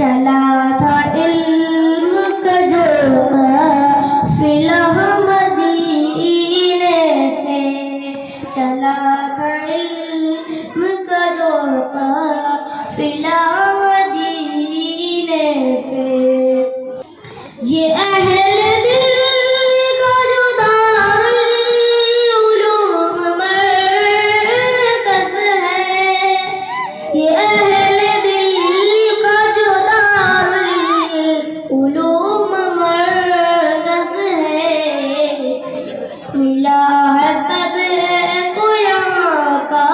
चला था इल्म का झोंका फिला मदीने से, चला था इल्म का झोंका फिला मदीने से। ये अहले दिल का जो दारुल उलूम मरकज़ है, ये अहले दिल का जो दारुल उलूम मरकज़ है। मिला है सबको यहाँ का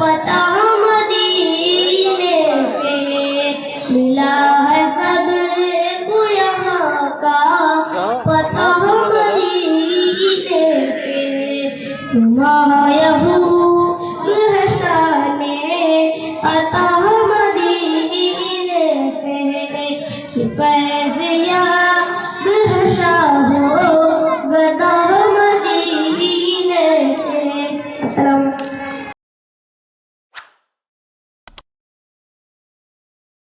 पता मदीने से, मिला